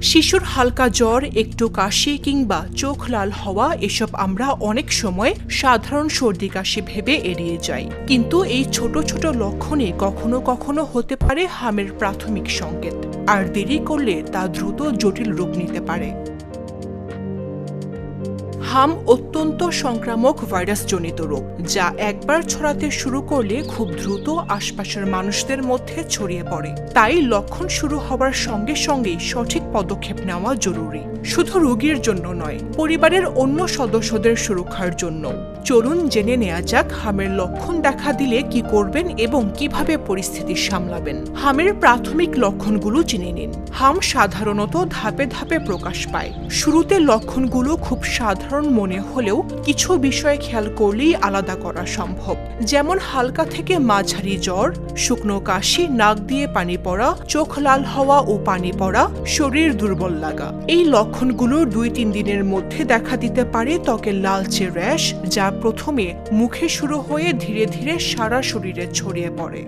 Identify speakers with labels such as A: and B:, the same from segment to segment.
A: শিশুর হালকা জ্বর, একটু কাশি কিংবা চোখ লাল হওয়া এসব আমরা অনেক সময় সাধারণ সর্দি কাশি ভেবে এড়িয়ে যাই, কিন্তু এই ছোট ছোট লক্ষণে কখনো কখনো হতে পারে হামের প্রাথমিক সংকেত, আর দেরি করলে তা দ্রুত জটিল রূপ নিতে পারে। হাম অত্যন্ত সংক্রামক ভাইরাসজনিত রোগ, যা একবার ছড়াতে শুরু করলে খুব দ্রুত আশপাশের মানুষদের মধ্যে ছড়িয়ে পড়ে। তাই লক্ষণ শুরু হওয়ার সঙ্গে সঙ্গেই সঠিক পদক্ষেপ নেওয়া জরুরি, শুধু রোগীর জন্য নয়, পরিবারের অন্য সদস্যদের সুরক্ষার জন্য। চলুন জেনে নেওয়া যাক হামের লক্ষণ দেখা দিলে কি করবেন এবং কিভাবে পরিস্থিতি সামলাবেন। হামের প্রাথমিক লক্ষণগুলো জেনে নিন। হাম সাধারণত ধাপে ধাপে প্রকাশ পায়। শুরুতে লক্ষণগুলো খুব সাধারণ মনে হলেও কিছু বিষয় খেয়াল করলেই আলাদা করা সম্ভব, যেমন হালকা থেকে মাঝারি জ্বর, শুকনো কাশি, নাক দিয়ে পানি পড়া, চোখ লাল হওয়া ও পানি পড়া, শরীর দুর্বল লাগা। এই লক্ষণগুলো 2-3 দিনের মধ্যে দেখা দিতে পারে ত্বকের লালচে র্যাশ, যা প্রথমে মুখে শুরু হয়ে ধীরে ধীরে সারা শরীরে ছড়িয়ে পড়ে।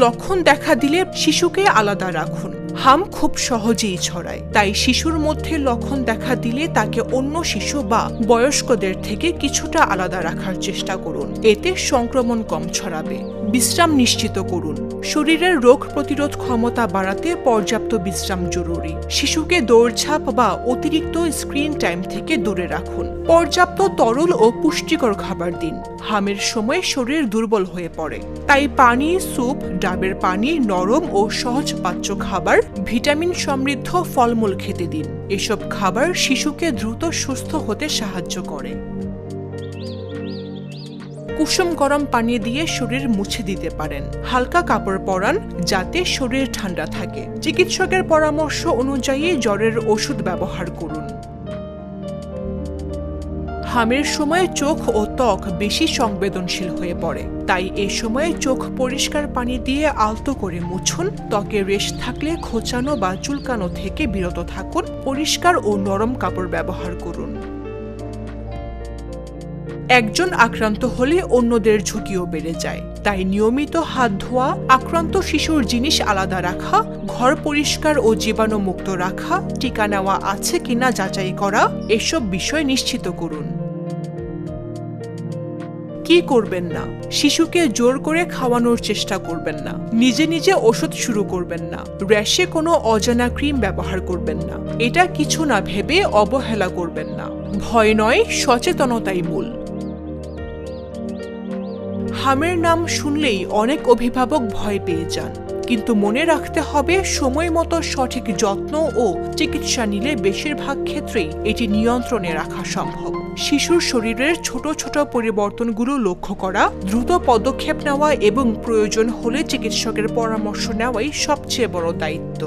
A: লক্ষণ দেখা দিলে শিশুকে আলাদা রাখুন। হাম খুব সহজেই ছড়ায়, তাই শিশুর মধ্যে লক্ষণ দেখা দিলে তাকে অন্য শিশু বা বয়স্কদের থেকে কিছুটা আলাদা রাখার চেষ্টা করুন, এতে সংক্রমণ কম ছড়াবে। বিশ্রাম নিশ্চিত করুন। শরীরের রোগ প্রতিরোধ ক্ষমতা বাড়াতে পর্যাপ্ত বিশ্রাম জরুরি। শিশুকে দৌড়ঝাঁপ বা অতিরিক্ত স্ক্রিন টাইম থেকে দূরে রাখুন। পর্যাপ্ত তরল ও পুষ্টিকর খাবার দিন। হামের সময় শরীর দুর্বল হয়ে পড়ে, তাই পানি, স্যুপ, ডাবের পানি, নরম ও সহজপাচ্য খাবার, ভিটামিন সমৃদ্ধ ফলমূল খেতে দিন। এসব খাবার শিশুকে দ্রুত সুস্থ হতে সাহায্য করে। কুসুম গরম পানি দিয়ে শরীর মুছে দিতে পারেন। হালকা কাপড় পরান যাতে শরীর ঠান্ডা থাকে। চিকিৎসকের পরামর্শ অনুযায়ী জ্বরের ওষুধ ব্যবহার করুন। হামের সময় চোখ ও ত্বক বেশি সংবেদনশীল হয়ে পড়ে, তাই এ সময়ে চোখ পরিষ্কার পানি দিয়ে আলতো করে মুছুন। ত্বকে রেশ থাকলে খোঁচানো বা চুলকানো থেকে বিরত থাকুন। পরিষ্কার ও নরম কাপড় ব্যবহার করুন। একজন আক্রান্ত হলে অন্যদের ঝুঁকিও বেড়ে যায়, তাই নিয়মিত হাত ধোয়া, আক্রান্ত শিশুর জিনিস আলাদা রাখা, ঘর পরিষ্কার ও জীবাণুমুক্ত রাখা, টিকা নেওয়া আছে কিনা যাচাই করা, এসব বিষয় নিশ্চিত করুন। কি করবেন না? শিশুকে জোর করে খাওয়ানোর চেষ্টা করবেন না। নিজে নিজে ওষুধ শুরু করবেন না। র্যাশে কোনো অজানা ক্রিম ব্যবহার করবেন না। এটা কিছু না ভেবে অবহেলা করবেন না। ভয় নয়, সচেতনতাই মূল। হামের নাম শুনলেই অনেক অভিভাবক ভয় পেয়ে যান, কিন্তু মনে রাখতে হবে সময় মতো সঠিক যত্ন ও চিকিৎসা নিলে বেশিরভাগ ক্ষেত্রেই এটি নিয়ন্ত্রণে রাখা সম্ভব। শিশুর শরীরের ছোট ছোট পরিবর্তনগুলো লক্ষ্য করা, দ্রুত পদক্ষেপ নেওয়া এবং প্রয়োজন হলে চিকিৎসকের পরামর্শ নেওয়াই সবচেয়ে বড় দায়িত্ব।